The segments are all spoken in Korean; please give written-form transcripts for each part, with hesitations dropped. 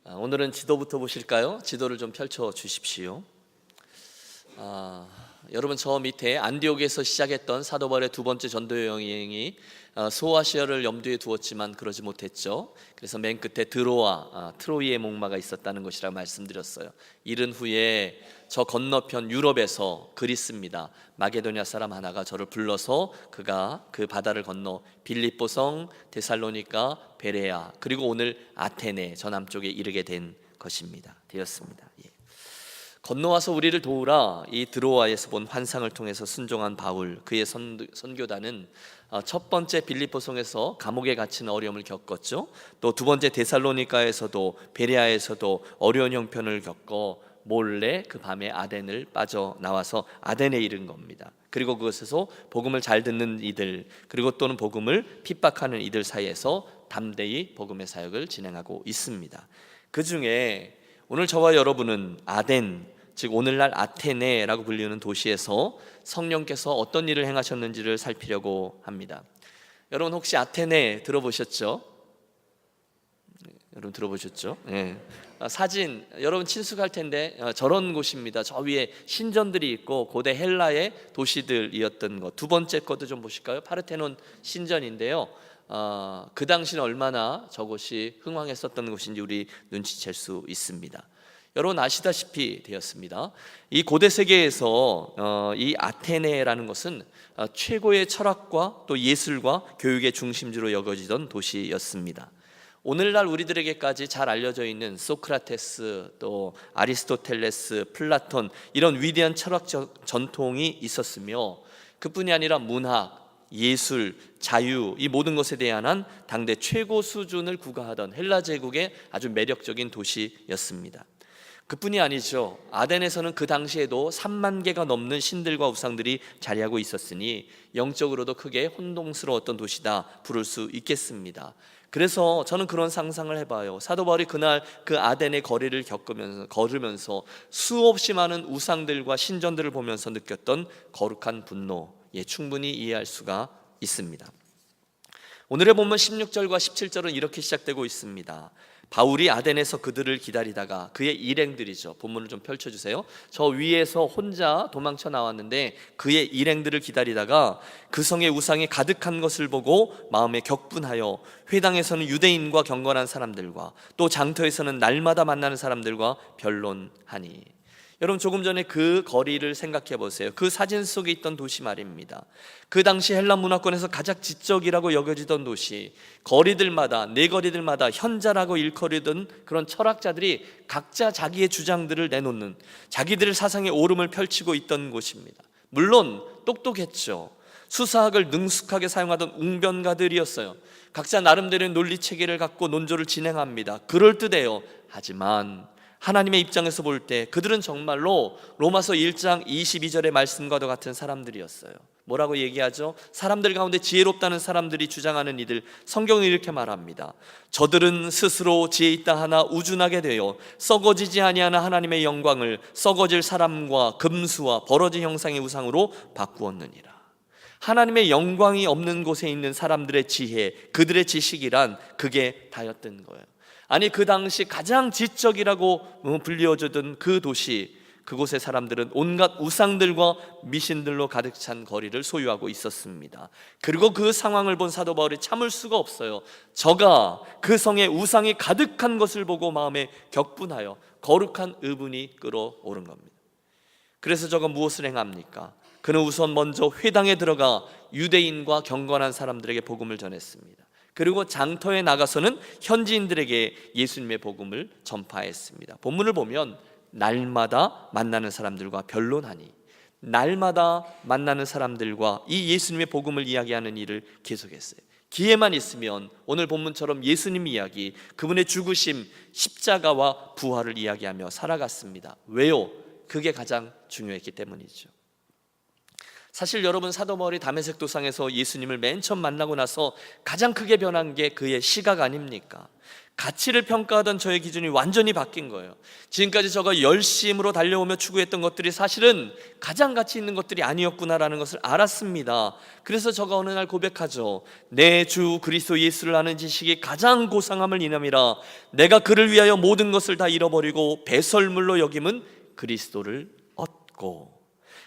오늘은 지도부터 보실까요? 지도를 좀 펼쳐 주십시오. 여러분, 저 밑에 안디옥에서 시작했던 사도 바울의 두 번째 전도 여행이 소아시아를 염두에 두었지만 그러지 못했죠. 그래서 맨 끝에 드로아, 트로이의 목마가 있었다는 것이라 말씀드렸어요. 이른 후에 저 건너편 유럽에서 그리스입니다. 마게도냐 사람 하나가 저를 불러서 그가 그 바다를 건너 빌립보성, 데살로니가, 베레아, 그리고 오늘 아테네 저 남쪽에 이르게 되었습니다. 건너와서 우리를 도우라. 이 드로아에서 본 환상을 통해서 순종한 바울, 그의 선교단은 첫 번째 빌립보성에서 감옥에 갇힌 어려움을 겪었죠. 또 두 번째 데살로니가에서도 베레아에서도 어려운 형편을 겪어 몰래 그 밤에 아덴을 빠져나와서 아덴에 이른 겁니다. 그리고 그것에서 복음을 잘 듣는 이들, 그리고 또는 복음을 핍박하는 이들 사이에서 담대히 복음의 사역을 진행하고 있습니다. 그 중에 오늘 저와 여러분은 아덴, 즉 오늘날 아테네라고 불리는 도시에서 성령께서 어떤 일을 행하셨는지를 살피려고 합니다. 여러분, 혹시 아테네 들어보셨죠? 여러분 들어보셨죠? 네. 사진 여러분 친숙할 텐데 저런 곳입니다. 저 위에 신전들이 있고 고대 헬라의 도시들이었던 것. 두 번째 것도 좀 보실까요? 파르테논 신전인데요. 그 당시는 얼마나 저곳이 흥왕했었던 곳인지 우리 눈치챌 수 있습니다. 여러분 아시다시피 되었습니다. 이 고대 세계에서 이 아테네라는 것은 최고의 철학과 또 예술과 교육의 중심지로 여겨지던 도시였습니다. 오늘날 우리들에게까지 잘 알려져 있는 소크라테스, 또 아리스토텔레스, 플라톤, 이런 위대한 철학적 전통이 있었으며, 그뿐이 아니라 문학, 예술, 자유, 이 모든 것에 대한 당대 최고 수준을 구가하던 헬라 제국의 아주 매력적인 도시였습니다. 그뿐이 아니죠. 아덴에서는 그 당시에도 3만 개가 넘는 신들과 우상들이 자리하고 있었으니 영적으로도 크게 혼동스러웠던 도시다 부를 수 있겠습니다. 그래서 저는 그런 상상을 해봐요. 사도 바울이 그날 그 아덴의 거리를 걸으면서 수없이 많은 우상들과 신전들을 보면서 느꼈던 거룩한 분노, 충분히 이해할 수가 있습니다. 오늘의 본문 16절과 17절은 이렇게 시작되고 있습니다. 바울이 아덴에서 그들을 기다리다가 그의 일행들이죠. 본문을 좀 펼쳐주세요. 저 위에서 혼자 도망쳐 나왔는데 그의 일행들을 기다리다가 그 성의 우상이 가득한 것을 보고 마음에 격분하여 회당에서는 유대인과 경건한 사람들과 또 장터에서는 날마다 만나는 사람들과 변론하니. 여러분, 조금 전에 그 거리를 생각해 보세요. 그 사진 속에 있던 도시 말입니다. 그 당시 헬라 문화권에서 가장 지적이라고 여겨지던 도시, 거리들마다, 내거리들마다 현자라고 일컬이던 그런 철학자들이 각자 자기의 주장들을 내놓는, 자기들의 사상의 오름을 펼치고 있던 곳입니다. 물론 똑똑했죠. 수사학을 능숙하게 사용하던 웅변가들이었어요. 각자 나름대로의 논리 체계를 갖고 논조를 진행합니다. 그럴듯해요. 하지만 하나님의 입장에서 볼 때 그들은 정말로 로마서 1장 22절의 말씀과도 같은 사람들이었어요. 뭐라고 얘기하죠? 사람들 가운데 지혜롭다는 사람들이 주장하는 이들, 성경은 이렇게 말합니다. 저들은 스스로 지혜 있다 하나 우준하게 되어 썩어지지 아니하는 하나님의 영광을 썩어질 사람과 금수와 벌어진 형상의 우상으로 바꾸었느니라. 하나님의 영광이 없는 곳에 있는 사람들의 지혜, 그들의 지식이란 그게 다였던 거예요. 아니, 그 당시 가장 지적이라고 불리워주던 그 도시, 그곳의 사람들은 온갖 우상들과 미신들로 가득 찬 거리를 소유하고 있었습니다. 그리고 그 상황을 본 사도 바울이 참을 수가 없어요. 저가 그 성에 우상이 가득한 것을 보고 마음에 격분하여 거룩한 의분이 끓어오른 겁니다. 그래서 저가 무엇을 행합니까? 그는 우선 먼저 회당에 들어가 유대인과 경건한 사람들에게 복음을 전했습니다. 그리고 장터에 나가서는 현지인들에게 예수님의 복음을 전파했습니다. 본문을 보면 날마다 만나는 사람들과 변론하니, 날마다 만나는 사람들과 이 예수님의 복음을 이야기하는 일을 계속했어요. 기회만 있으면 오늘 본문처럼 예수님 이야기, 그분의 죽으심, 십자가와 부활을 이야기하며 살아갔습니다. 왜요? 그게 가장 중요했기 때문이죠. 사실 여러분, 사도 바울이 다메섹 도상에서 예수님을 맨 처음 만나고 나서 가장 크게 변한 게 그의 시각 아닙니까? 가치를 평가하던 저의 기준이 완전히 바뀐 거예요. 지금까지 저가 열심으로 달려오며 추구했던 것들이 사실은 가장 가치 있는 것들이 아니었구나라는 것을 알았습니다. 그래서 저가 어느 날 고백하죠. 내 주 그리스도 예수를 아는 지식이 가장 고상함을 인함이라. 내가 그를 위하여 모든 것을 다 잃어버리고 배설물로 여김은 그리스도를 얻고.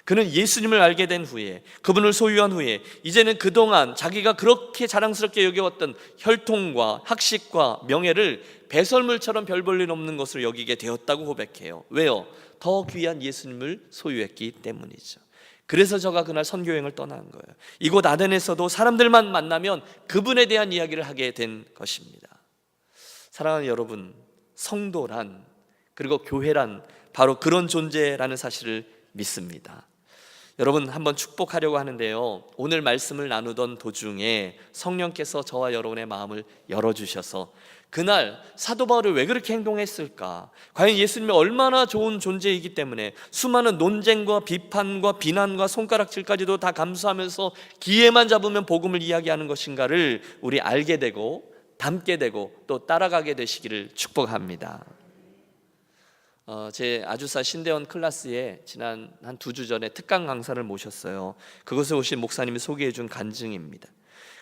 그는 예수님을 알게 된 후에, 그분을 소유한 후에 이제는 그동안 자기가 그렇게 자랑스럽게 여겨왔던 혈통과 학식과 명예를 배설물처럼 별 볼 일 없는 것으로 여기게 되었다고 고백해요. 왜요? 더 귀한 예수님을 소유했기 때문이죠. 그래서 저가 그날 선교여행을 떠난 거예요. 이곳 아덴에서도 사람들만 만나면 그분에 대한 이야기를 하게 된 것입니다. 사랑하는 여러분, 성도란, 그리고 교회란 바로 그런 존재라는 사실을 믿습니다. 여러분, 한번 축복하려고 하는데요, 오늘 말씀을 나누던 도중에 성령께서 저와 여러분의 마음을 열어주셔서 그날 사도 바울이 왜 그렇게 행동했을까, 과연 예수님이 얼마나 좋은 존재이기 때문에 수많은 논쟁과 비판과 비난과 손가락질까지도 다 감수하면서 기회만 잡으면 복음을 이야기하는 것인가를 우리 알게 되고 담게 되고 또 따라가게 되시기를 축복합니다. 제 아주사 신대원 클래스에 지난 한 2주 전에 특강 강사를 모셨어요. 그곳에 오신 목사님이 소개해 준 간증입니다.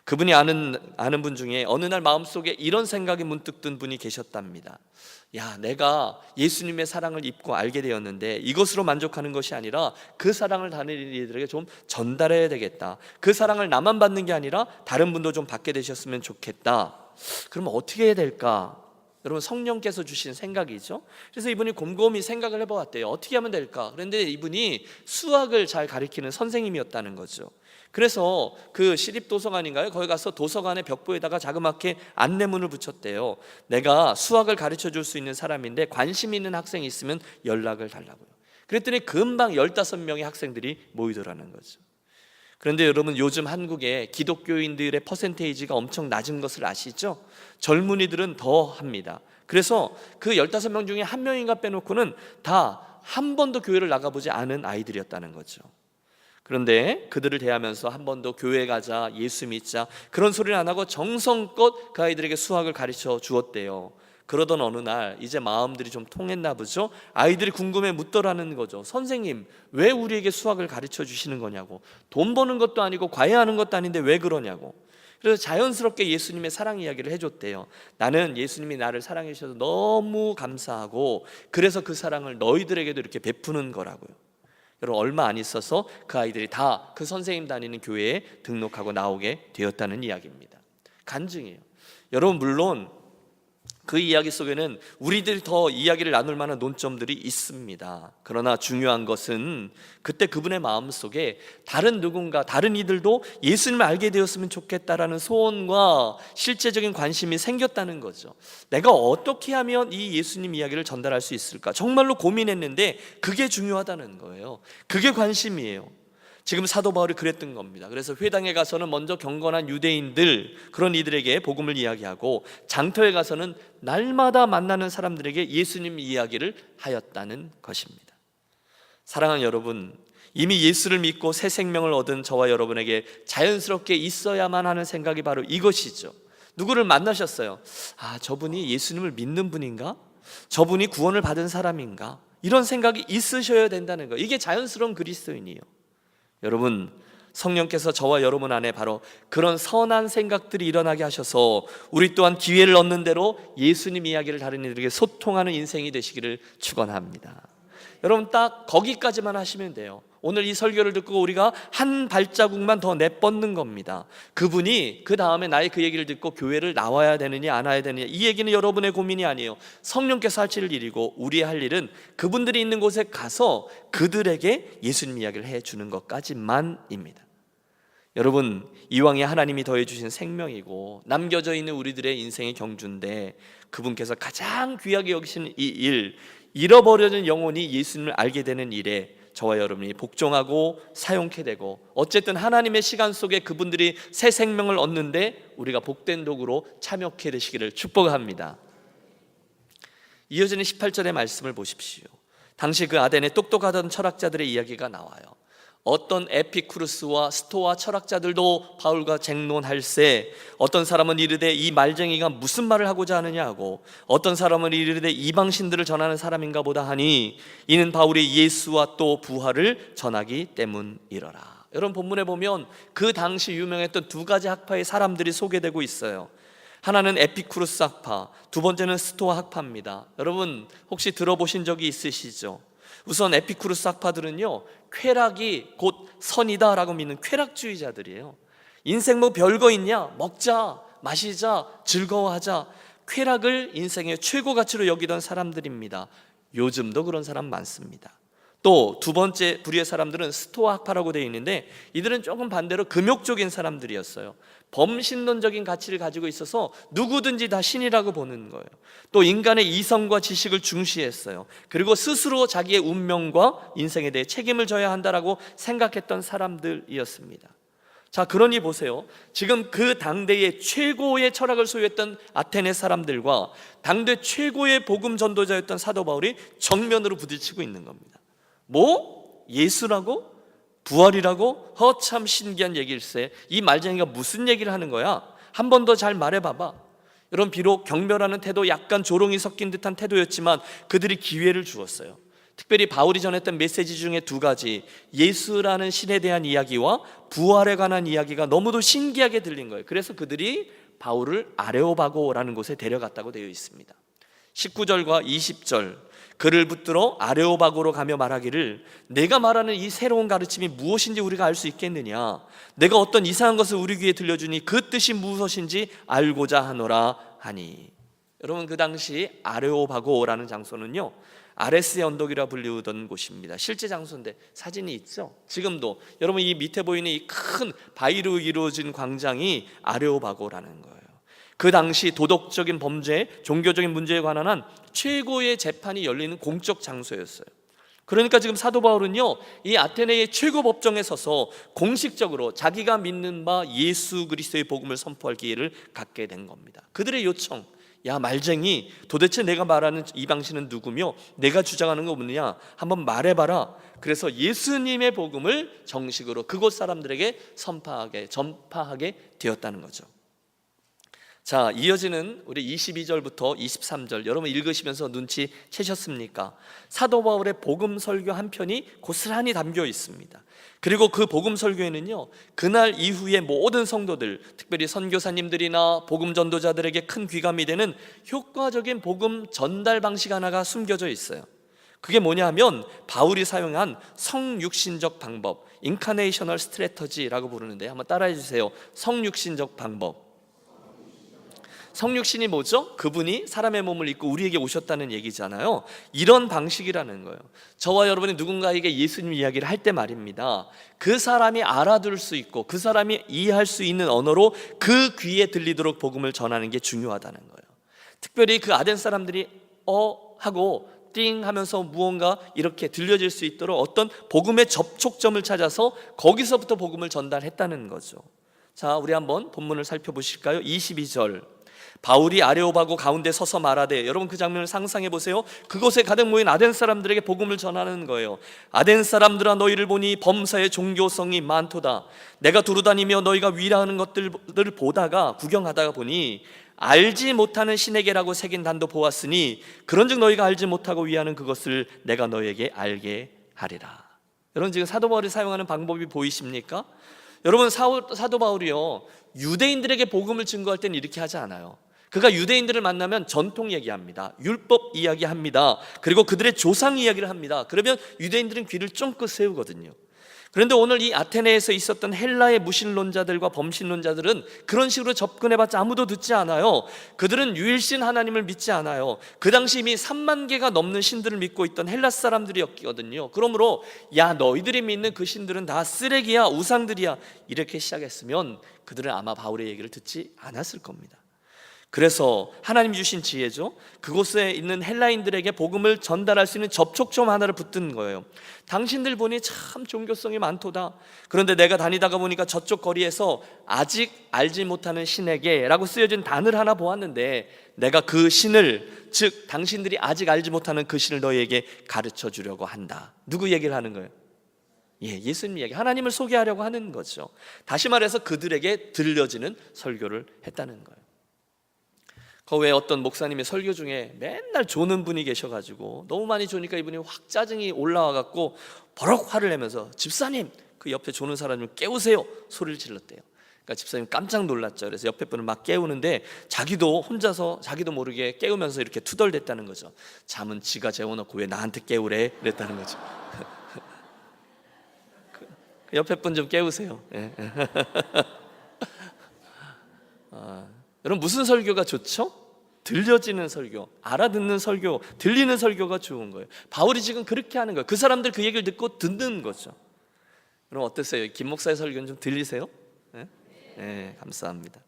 그분이 아는 분 중에 어느 날 마음속에 이런 생각이 문득 든 분이 계셨답니다. 야, 내가 예수님의 사랑을 입고 알게 되었는데 이것으로 만족하는 것이 아니라 그 사랑을 다른 이들에게 좀 전달해야 되겠다. 그 사랑을 나만 받는 게 아니라 다른 분도 좀 받게 되셨으면 좋겠다. 그러면 어떻게 해야 될까? 여러분, 성령께서 주신 생각이죠. 그래서 이분이 곰곰이 생각을 해보았대요. 어떻게 하면 될까? 그런데 이분이 수학을 잘 가르치는 선생님이었다는 거죠. 그래서 그 시립도서관인가요? 거기 가서 도서관의 벽보에다가 자그맣게 안내문을 붙였대요. 내가 수학을 가르쳐 줄 수 있는 사람인데 관심 있는 학생이 있으면 연락을 달라고요. 그랬더니 금방 15명의 학생들이 모이더라는 거죠. 그런데 여러분, 요즘 한국의 기독교인들의 퍼센테이지가 엄청 낮은 것을 아시죠? 젊은이들은 더 합니다. 그래서 그 15명 중에 한 명인가 빼놓고는 다 한 번도 교회를 나가보지 않은 아이들이었다는 거죠. 그런데 그들을 대하면서 한 번도 교회 가자, 예수 믿자 그런 소리를 안 하고 정성껏 그 아이들에게 수학을 가르쳐 주었대요. 그러던 어느 날 이제 마음들이 좀 통했나 보죠. 아이들이 궁금해 묻더라는 거죠. 선생님, 왜 우리에게 수학을 가르쳐 주시는 거냐고. 돈 버는 것도 아니고 과외하는 것도 아닌데 왜 그러냐고. 그래서 자연스럽게 예수님의 사랑 이야기를 해줬대요. 나는 예수님이 나를 사랑해 주셔서 너무 감사하고 그래서 그 사랑을 너희들에게도 이렇게 베푸는 거라고요. 여러분, 얼마 안 있어서 그 아이들이 다 그 선생님 다니는 교회에 등록하고 나오게 되었다는 이야기입니다. 간증이에요. 여러분, 물론 그 이야기 속에는 우리들이 더 이야기를 나눌 만한 논점들이 있습니다. 그러나 중요한 것은 그때 그분의 마음속에 다른 누군가, 다른 이들도 예수님을 알게 되었으면 좋겠다라는 소원과 실제적인 관심이 생겼다는 거죠. 내가 어떻게 하면 이 예수님 이야기를 전달할 수 있을까? 정말로 고민했는데 그게 중요하다는 거예요. 그게 관심이에요. 지금 사도 바울이 그랬던 겁니다. 그래서 회당에 가서는 먼저 경건한 유대인들, 그런 이들에게 복음을 이야기하고 장터에 가서는 날마다 만나는 사람들에게 예수님 이야기를 하였다는 것입니다. 사랑하는 여러분, 이미 예수를 믿고 새 생명을 얻은 저와 여러분에게 자연스럽게 있어야만 하는 생각이 바로 이것이죠. 누구를 만나셨어요? 아, 저분이 예수님을 믿는 분인가? 저분이 구원을 받은 사람인가? 이런 생각이 있으셔야 된다는 거예요. 이게 자연스러운 그리스도인이에요. 여러분, 성령께서 저와 여러분 안에 바로 그런 선한 생각들이 일어나게 하셔서 우리 또한 기회를 얻는 대로 예수님 이야기를 다른 이들에게 소통하는 인생이 되시기를 축원합니다. 여러분, 딱 거기까지만 하시면 돼요. 오늘 이 설교를 듣고 우리가 한 발자국만 더 내뻗는 겁니다. 그분이 그 다음에 나의 그 얘기를 듣고 교회를 나와야 되느냐 안 와야 되느냐, 이 얘기는 여러분의 고민이 아니에요. 성령께서 하실 일이고 우리의 할 일은 그분들이 있는 곳에 가서 그들에게 예수님 이야기를 해주는 것까지만입니다. 여러분, 이왕에 하나님이 더해주신 생명이고 남겨져 있는 우리들의 인생의 경주인데 그분께서 가장 귀하게 여기시는 이 일, 잃어버려진 영혼이 예수님을 알게 되는 일에 저와 여러분이 복종하고 사용케 되고, 어쨌든 하나님의 시간 속에 그분들이 새 생명을 얻는데 우리가 복된 도구로 참여케 되시기를 축복합니다. 이어지는 18절의 말씀을 보십시오. 당시 그 아덴에 똑똑하던 철학자들의 이야기가 나와요. 어떤 에피쿠르스와 스토아 철학자들도 바울과 쟁론할세, 어떤 사람은 이르되 이 말쟁이가 무슨 말을 하고자 하느냐 하고, 어떤 사람은 이르되 이방신들을 전하는 사람인가 보다 하니 이는 바울이 예수와 또 부활을 전하기 때문이러라. 여러분, 본문에 보면 그 당시 유명했던 두 가지 학파의 사람들이 소개되고 있어요. 하나는 에피쿠르스 학파, 두 번째는 스토아 학파입니다. 여러분 혹시 들어보신 적이 있으시죠? 우선 에피쿠르스 학파들은요, 쾌락이 곧 선이다 라고 믿는 쾌락주의자들이에요. 인생 뭐 별거 있냐? 먹자, 마시자, 즐거워하자. 쾌락을 인생의 최고 가치로 여기던 사람들입니다. 요즘도 그런 사람 많습니다. 또 두 번째 부류의 사람들은 스토아 학파라고 되어 있는데, 이들은 조금 반대로 금욕적인 사람들이었어요. 범신론적인 가치를 가지고 있어서 누구든지 다 신이라고 보는 거예요. 또 인간의 이성과 지식을 중시했어요. 그리고 스스로 자기의 운명과 인생에 대해 책임을 져야 한다라고 생각했던 사람들이었습니다. 자, 그러니 보세요. 지금 그 당대의 최고의 철학을 소유했던 아테네 사람들과 당대 최고의 복음 전도자였던 사도 바울이 정면으로 부딪히고 있는 겁니다. 뭐? 예수라고? 부활이라고? 참 신기한 얘기일세. 이 말쟁이가 무슨 얘기를 하는 거야? 한 번 더 잘 말해봐봐. 여러분, 비록 경멸하는 태도, 약간 조롱이 섞인 듯한 태도였지만 그들이 기회를 주었어요. 특별히 바울이 전했던 메시지 중에 두 가지, 예수라는 신에 대한 이야기와 부활에 관한 이야기가 너무도 신기하게 들린 거예요. 그래서 그들이 바울을 아레오바고라는 곳에 데려갔다고 되어 있습니다. 19절과 20절, 그를 붙들어 아레오바고로 가며 말하기를 내가 말하는 이 새로운 가르침이 무엇인지 우리가 알 수 있겠느냐? 내가 어떤 이상한 것을 우리 귀에 들려주니 그 뜻이 무엇인지 알고자 하노라 하니. 여러분, 그 당시 아레오바고라는 장소는요, 아레스의 언덕이라 불리우던 곳입니다. 실제 장소인데 사진이 있죠? 지금도 여러분, 이 밑에 보이는 이 큰 바위로 이루어진 광장이 아레오바고라는 거예요. 그 당시 도덕적인 범죄, 종교적인 문제에 관한 한 최고의 재판이 열리는 공적 장소였어요. 그러니까 지금 사도 바울은요, 이 아테네의 최고 법정에 서서 공식적으로 자기가 믿는 바 예수 그리스도의 복음을 선포할 기회를 갖게 된 겁니다. 그들의 요청, 야 말쟁이, 도대체 내가 말하는 이방신은 누구며 내가 주장하는 거 뭐냐? 한번 말해봐라. 그래서 예수님의 복음을 정식으로 그곳 사람들에게 전파하게 되었다는 거죠. 자, 이어지는 우리 22절부터 23절, 여러분 읽으시면서 눈치 채셨습니까? 사도 바울의 복음 설교 한 편이 고스란히 담겨 있습니다. 그리고 그 복음 설교에는요, 그날 이후에 모든 성도들, 특별히 선교사님들이나 복음 전도자들에게 큰 귀감이 되는 효과적인 복음 전달 방식 하나가 숨겨져 있어요. 그게 뭐냐 하면 바울이 사용한 성육신적 방법, 인카네이셔널 스트래터지라고 부르는데, 한번 따라해 주세요. 성육신적 방법. 성육신이 뭐죠? 그분이 사람의 몸을 입고 우리에게 오셨다는 얘기잖아요. 이런 방식이라는 거예요. 저와 여러분이 누군가에게 예수님 이야기를 할 때 말입니다, 그 사람이 알아들을 수 있고 그 사람이 이해할 수 있는 언어로 그 귀에 들리도록 복음을 전하는 게 중요하다는 거예요. 특별히 그 아덴 사람들이 하고 띵 하면서 무언가 이렇게 들려질 수 있도록 어떤 복음의 접촉점을 찾아서 거기서부터 복음을 전달했다는 거죠. 자, 우리 한번 본문을 살펴보실까요? 22절, 바울이 아레오바고 가운데 서서 말하되, 여러분 그 장면을 상상해 보세요. 그곳에 가득 모인 아덴 사람들에게 복음을 전하는 거예요. 아덴 사람들아, 너희를 보니 범사의 종교성이 많도다. 내가 두루다니며 너희가 위라하는 것들을 보다가 구경하다가 보니 알지 못하는 신에게라고 새긴 단도 보았으니 그런즉 너희가 알지 못하고 위하는 그것을 내가 너희에게 알게 하리라. 여러분, 지금 사도 바울이 사용하는 방법이 보이십니까? 여러분, 사도 바울이요, 유대인들에게 복음을 증거할 때는 이렇게 하지 않아요. 그가 유대인들을 만나면 전통 얘기합니다. 율법 이야기합니다. 그리고 그들의 조상 이야기를 합니다. 그러면 유대인들은 귀를 쫑긋 세우거든요. 그런데 오늘 이 아테네에서 있었던 헬라의 무신론자들과 범신론자들은 그런 식으로 접근해봤자 아무도 듣지 않아요. 그들은 유일신 하나님을 믿지 않아요. 그 당시 이미 3만 개가 넘는 신들을 믿고 있던 헬라 사람들이었거든요. 그러므로 야, 너희들이 믿는 그 신들은 다 쓰레기야, 우상들이야, 이렇게 시작했으면 그들은 아마 바울의 얘기를 듣지 않았을 겁니다. 그래서 하나님 주신 지혜죠. 그곳에 있는 헬라인들에게 복음을 전달할 수 있는 접촉점 하나를 붙든 거예요. 당신들 보니 참 종교성이 많도다. 그런데 내가 다니다가 보니까 저쪽 거리에서 아직 알지 못하는 신에게 라고 쓰여진 단을 하나 보았는데, 내가 그 신을, 즉 당신들이 아직 알지 못하는 그 신을 너희에게 가르쳐 주려고 한다. 누구 얘기를 하는 거예요? 예수님 이야기, 하나님을 소개하려고 하는 거죠. 다시 말해서 그들에게 들려지는 설교를 했다는 거예요. 그 외에 어떤 목사님의 설교 중에 맨날 조는 분이 계셔가지고 너무 많이 조니까 이분이 확 짜증이 올라와갖고 버럭 화를 내면서 집사님, 그 옆에 조는 사람을 깨우세요 소리를 질렀대요. 그러니까 집사님 깜짝 놀랐죠. 그래서 옆에 분을 막 깨우는데 자기도 혼자서 자기도 모르게 깨우면서 이렇게 투덜댔다는 거죠. 잠은 지가 재워놓고 왜 나한테 깨우래? 그랬다는 거죠. 그 옆에 분 좀 깨우세요. 여러분, 무슨 설교가 좋죠? 들려지는 설교, 알아듣는 설교, 들리는 설교가 좋은 거예요. 바울이 지금 그렇게 하는 거예요. 그 사람들 그 얘기를 듣고 듣는 거죠. 여러분 어떠세요? 김 목사의 설교는 좀 들리세요? 네, 감사합니다.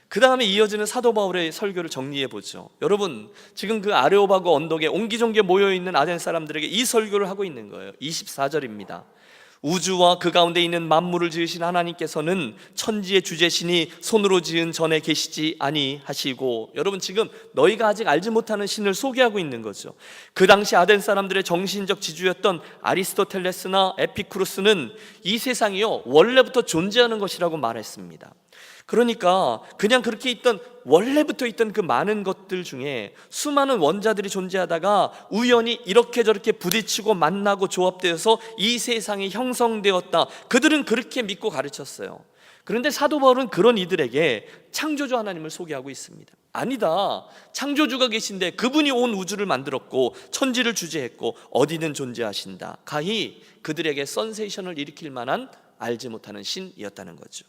그 다음에 이어지는 사도 바울의 설교를 정리해 보죠. 여러분, 지금 그 아레오바고 언덕에 옹기종기 모여있는 아덴 사람들에게 이 설교를 하고 있는 거예요. 24절입니다. 우주와 그 가운데 있는 만물을 지으신 하나님께서는 천지의 주제신이 손으로 지은 전에 계시지 아니하시고, 여러분 지금 너희가 아직 알지 못하는 신을 소개하고 있는 거죠. 그 당시 아덴 사람들의 정신적 지주였던 아리스토텔레스나 에피쿠로스는 이 세상이요 원래부터 존재하는 것이라고 말했습니다. 그러니까 그냥 그렇게 있던, 원래부터 있던 그 많은 것들 중에 수많은 원자들이 존재하다가 우연히 이렇게 저렇게 부딪히고 만나고 조합되어서 이 세상이 형성되었다. 그들은 그렇게 믿고 가르쳤어요. 그런데 사도 바울은 그런 이들에게 창조주 하나님을 소개하고 있습니다. 아니다, 창조주가 계신데 그분이 온 우주를 만들었고 천지를 주재했고 어디든 존재하신다. 가히 그들에게 센세이션을 일으킬 만한 알지 못하는 신이었다는 거죠.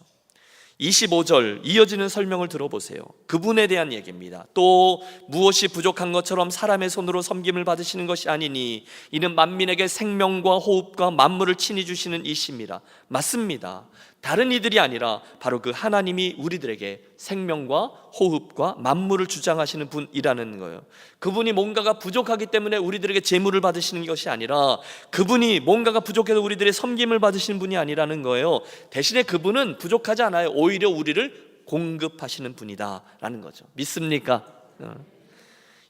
25절 이어지는 설명을 들어보세요. 그분에 대한 얘기입니다. 또 무엇이 부족한 것처럼 사람의 손으로 섬김을 받으시는 것이 아니니 이는 만민에게 생명과 호흡과 만물을 친히 주시는 이심이라. 맞습니다. 다른 이들이 아니라 바로 그 하나님이 우리들에게 생명과 호흡과 만물을 주장하시는 분이라는 거예요. 그분이 뭔가가 부족하기 때문에 우리들에게 제물을 받으시는 것이 아니라, 그분이 뭔가가 부족해서 우리들의 섬김을 받으시는 분이 아니라는 거예요. 대신에 그분은 부족하지 않아요. 오히려 우리를 공급하시는 분이다라는 거죠. 믿습니까?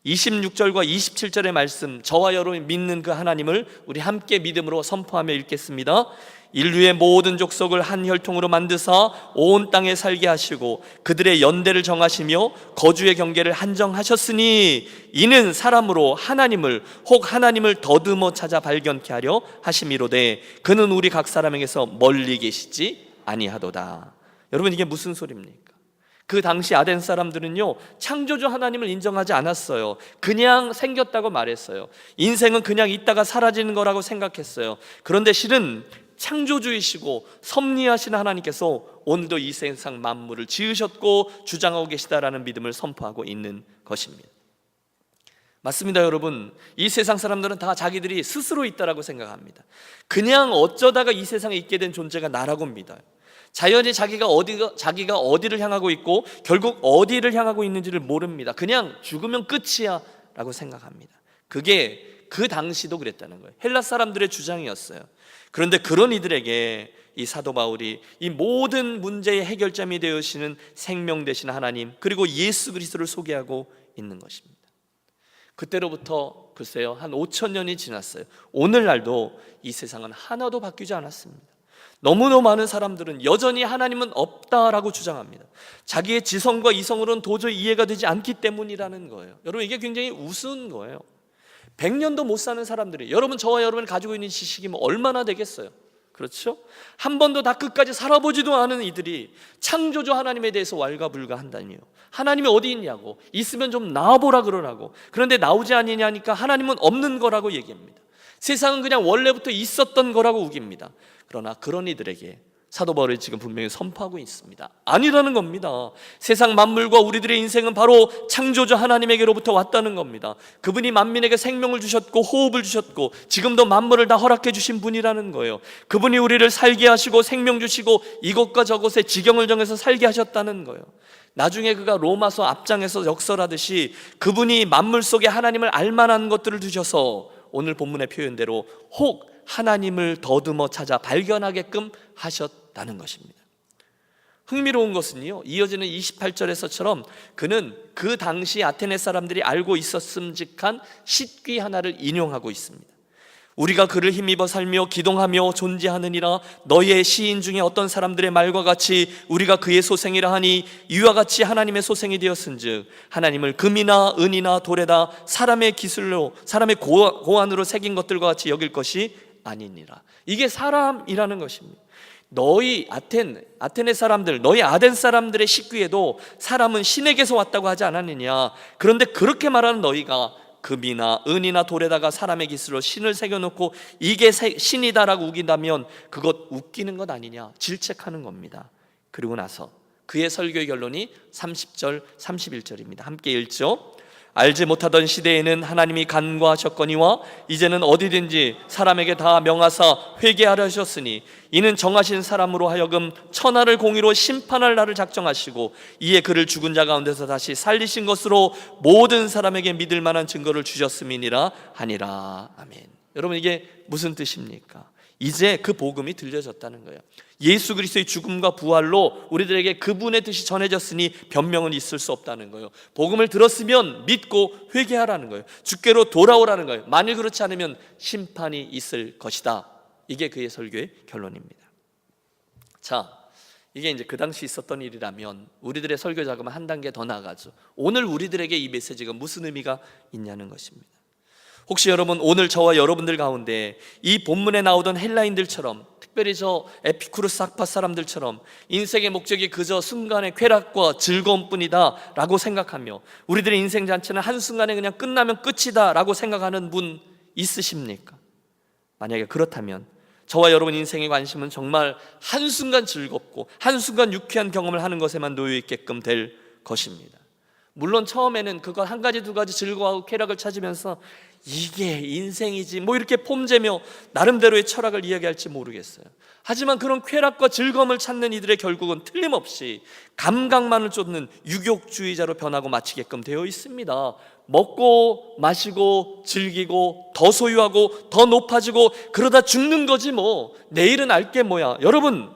26절과 27절의 말씀, 저와 여러분이 믿는 그 하나님을 우리 함께 믿음으로 선포하며 읽겠습니다. 인류의 모든 족속을 한 혈통으로 만드사 온 땅에 살게 하시고 그들의 연대를 정하시며 거주의 경계를 한정하셨으니 이는 사람으로 하나님을 혹 하나님을 더듬어 찾아 발견케 하려 하심이로되 그는 우리 각 사람에게서 멀리 계시지 아니하도다. 여러분, 이게 무슨 소리입니까? 그 당시 아덴 사람들은요 창조주 하나님을 인정하지 않았어요. 그냥 생겼다고 말했어요. 인생은 그냥 있다가 사라지는 거라고 생각했어요. 그런데 실은 창조주이시고 섭리하신 하나님께서 오늘도 이 세상 만물을 지으셨고 주장하고 계시다라는 믿음을 선포하고 있는 것입니다. 맞습니다. 여러분, 이 세상 사람들은 다 자기들이 스스로 있다라고 생각합니다. 그냥 어쩌다가 이 세상에 있게 된 존재가 나라고 믿어요. 자연히 자기가 어디를 향하고 있고 결국 어디를 향하고 있는지를 모릅니다. 그냥 죽으면 끝이야 라고 생각합니다. 그게 그 당시도 그랬다는 거예요. 헬라 사람들의 주장이었어요. 그런데 그런 이들에게 이 사도 바울이 이 모든 문제의 해결점이 되시는 생명 되신 하나님, 그리고 예수 그리스도를 소개하고 있는 것입니다. 그때로부터 글쎄요 한 5,000년이 지났어요. 오늘날도 이 세상은 하나도 바뀌지 않았습니다. 너무너무 많은 사람들은 여전히 하나님은 없다라고 주장합니다. 자기의 지성과 이성으로는 도저히 이해가 되지 않기 때문이라는 거예요. 여러분, 이게 굉장히 우스운 거예요. 100년도 못 사는 사람들이, 여러분 저와 여러분이 가지고 있는 지식이 얼마나 되겠어요? 그렇죠? 한 번도 다 끝까지 살아보지도 않은 이들이 창조주 하나님에 대해서 왈가불가한다니요. 하나님이 어디 있냐고, 있으면 좀 나와보라 그러라고. 그런데 나오지 않느냐니까 하나님은 없는 거라고 얘기합니다. 세상은 그냥 원래부터 있었던 거라고 우깁니다. 그러나 그런 이들에게 사도 바울이 지금 분명히 선포하고 있습니다. 아니라는 겁니다. 세상 만물과 우리들의 인생은 바로 창조주 하나님에게로부터 왔다는 겁니다. 그분이 만민에게 생명을 주셨고 호흡을 주셨고 지금도 만물을 다 허락해 주신 분이라는 거예요. 그분이 우리를 살게 하시고 생명 주시고 이곳과 저곳에 지경을 정해서 살게 하셨다는 거예요. 나중에 그가 로마서 앞장에서 역설하듯이 그분이 만물 속에 하나님을 알만한 것들을 주셔서 오늘 본문의 표현대로 혹 하나님을 더듬어 찾아 발견하게끔 하셨다는 것입니다. 흥미로운 것은요, 이어지는 28절에서처럼 그는 그 당시 아테네 사람들이 알고 있었음직한 식귀 하나를 인용하고 있습니다. 우리가 그를 힘입어 살며 기동하며 존재하느니라. 너희의 시인 중에 어떤 사람들의 말과 같이 우리가 그의 소생이라 하니 이와 같이 하나님의 소생이 되었은즉 하나님을 금이나 은이나 돌에다 사람의 기술로 사람의 고안으로 새긴 것들과 같이 여길 것이 아니니라. 이게 사람이라는 것입니다. 너희 아테네 사람들, 너희 아덴 사람들의 식구에도 사람은 신에게서 왔다고 하지 않았느냐. 그런데 그렇게 말하는 너희가 금이나 은이나 돌에다가 사람의 기술로 신을 새겨놓고 이게 신이다라고 우긴다면 그것 웃기는 것 아니냐, 질책하는 겁니다. 그리고 나서 그의 설교의 결론이 30절 31절입니다. 함께 읽죠. 알지 못하던 시대에는 하나님이 간과하셨거니와 이제는 어디든지 사람에게 다 명하사 회개하려 하셨으니 이는 정하신 사람으로 하여금 천하를 공의로 심판할 날을 작정하시고 이에 그를 죽은 자 가운데서 다시 살리신 것으로 모든 사람에게 믿을 만한 증거를 주셨음이니라 하니라. 아멘. 여러분, 이게 무슨 뜻입니까? 이제 그 복음이 들려졌다는 거예요. 예수 그리스도의 죽음과 부활로 우리들에게 그분의 뜻이 전해졌으니 변명은 있을 수 없다는 거예요. 복음을 들었으면 믿고 회개하라는 거예요. 주께로 돌아오라는 거예요. 만일 그렇지 않으면 심판이 있을 것이다. 이게 그의 설교의 결론입니다. 자, 이게 이제 그 당시 있었던 일이라면 우리들의 설교 작업은 한 단계 더 나아가죠. 오늘 우리들에게 이 메시지가 무슨 의미가 있냐는 것입니다. 혹시 여러분, 오늘 저와 여러분들 가운데 이 본문에 나오던 헬라인들처럼, 특별히 저 에피쿠르스 학파 사람들처럼 인생의 목적이 그저 순간의 쾌락과 즐거움뿐이다 라고 생각하며 우리들의 인생 잔치는 한순간에 그냥 끝나면 끝이다 라고 생각하는 분 있으십니까? 만약에 그렇다면 저와 여러분 인생의 관심은 정말 한순간 즐겁고 한순간 유쾌한 경험을 하는 것에만 놓여 있게끔 될 것입니다. 물론 처음에는 그거 한 가지 두 가지 즐거워하고 쾌락을 찾으면서 이게 인생이지 뭐 이렇게 폼재며 나름대로의 철학을 이야기할지 모르겠어요. 하지만 그런 쾌락과 즐거움을 찾는 이들의 결국은 틀림없이 감각만을 쫓는 유욕주의자로 변하고 마치게끔 되어 있습니다. 먹고 마시고 즐기고 더 소유하고 더 높아지고 그러다 죽는 거지 뭐. 내일은 알게 뭐야. 여러분,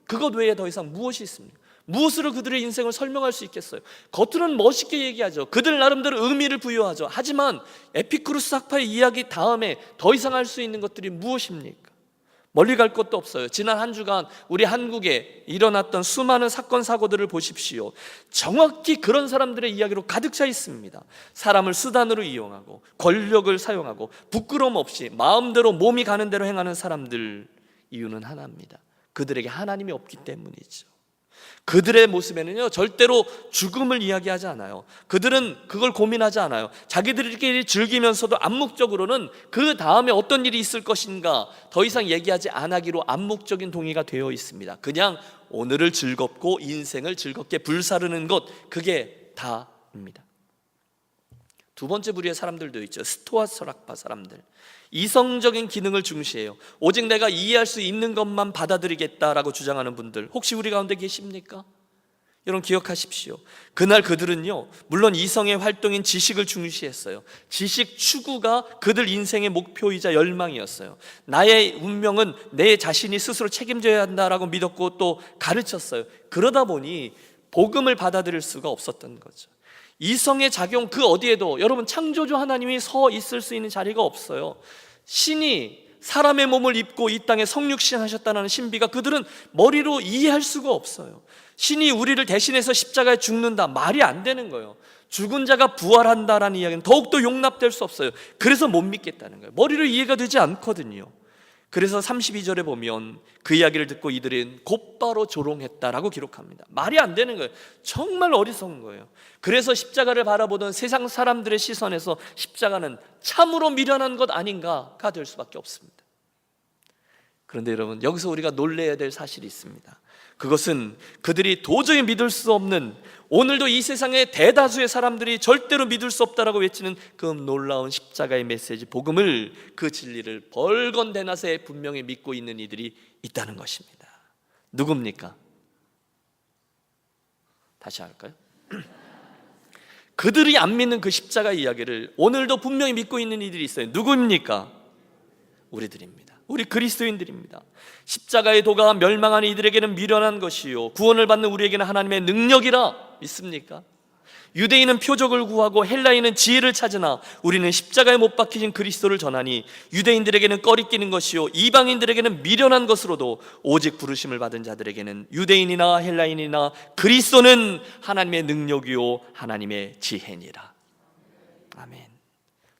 그것 외에 더 이상 무엇이 있습니까? 무엇으로 그들의 인생을 설명할 수 있겠어요? 겉으로는 멋있게 얘기하죠. 그들 나름대로 의미를 부여하죠. 하지만 에피쿠르스 학파의 이야기 다음에 더 이상 할 수 있는 것들이 무엇입니까? 멀리 갈 것도 없어요. 지난 한 주간 우리 한국에 일어났던 수많은 사건 사고들을 보십시오. 정확히 그런 사람들의 이야기로 가득 차 있습니다. 사람을 수단으로 이용하고 권력을 사용하고 부끄러움 없이 마음대로 몸이 가는 대로 행하는 사람들, 이유는 하나입니다. 그들에게 하나님이 없기 때문이죠. 그들의 모습에는요 절대로 죽음을 이야기하지 않아요. 그들은 그걸 고민하지 않아요. 자기들끼리 즐기면서도 암묵적으로는 그 다음에 어떤 일이 있을 것인가 더 이상 얘기하지 않기로 암묵적인 동의가 되어 있습니다. 그냥 오늘을 즐겁고 인생을 즐겁게 불사르는 것, 그게 다입니다. 두 번째 부류의 사람들도 있죠. 스토아 철학파 사람들. 이성적인 기능을 중시해요. 오직 내가 이해할 수 있는 것만 받아들이겠다라고 주장하는 분들, 혹시 우리 가운데 계십니까? 여러분 기억하십시오. 그날 그들은요 물론 이성의 활동인 지식을 중시했어요. 지식 추구가 그들 인생의 목표이자 열망이었어요. 나의 운명은 내 자신이 스스로 책임져야 한다라고 믿었고 또 가르쳤어요. 그러다 보니 복음을 받아들일 수가 없었던 거죠. 이성의 작용 그 어디에도 여러분 창조주 하나님이 서 있을 수 있는 자리가 없어요. 신이 사람의 몸을 입고 이 땅에 성육신 하셨다는 신비가 그들은 머리로 이해할 수가 없어요. 신이 우리를 대신해서 십자가에 죽는다, 말이 안 되는 거예요. 죽은 자가 부활한다라는 이야기는 더욱더 용납될 수 없어요. 그래서 못 믿겠다는 거예요. 머리로 이해가 되지 않거든요. 그래서 32절에 보면 그 이야기를 듣고 이들은 곧바로 조롱했다라고 기록합니다. 말이 안 되는 거예요. 정말 어리석은 거예요. 그래서 십자가를 바라보던 세상 사람들의 시선에서 십자가는 참으로 미련한 것 아닌가가 될 수밖에 없습니다. 그런데 여러분, 여기서 우리가 놀라야 될 사실이 있습니다. 그것은 그들이 도저히 믿을 수 없는, 오늘도 이 세상의 대다수의 사람들이 절대로 믿을 수 없다라고 외치는 그 놀라운 십자가의 메시지, 복음을, 그 진리를 벌건대낮에 분명히 믿고 있는 이들이 있다는 것입니다. 누굽니까? 다시 할까요? 그들이 안 믿는 그 십자가 이야기를 오늘도 분명히 믿고 있는 이들이 있어요. 누구입니까? 우리들입니다. 우리 그리스도인들입니다. 십자가의 도가 멸망하는 이들에게는 미련한 것이요 구원을 받는 우리에게는 하나님의 능력이라 믿습니까? 유대인은 표적을 구하고 헬라인은 지혜를 찾으나 우리는 십자가에 못 박히신 그리스도를 전하니 유대인들에게는 꺼리끼는 것이요 이방인들에게는 미련한 것으로도 오직 부르심을 받은 자들에게는 유대인이나 헬라인이나 그리스도는 하나님의 능력이요 하나님의 지혜니라. 아멘.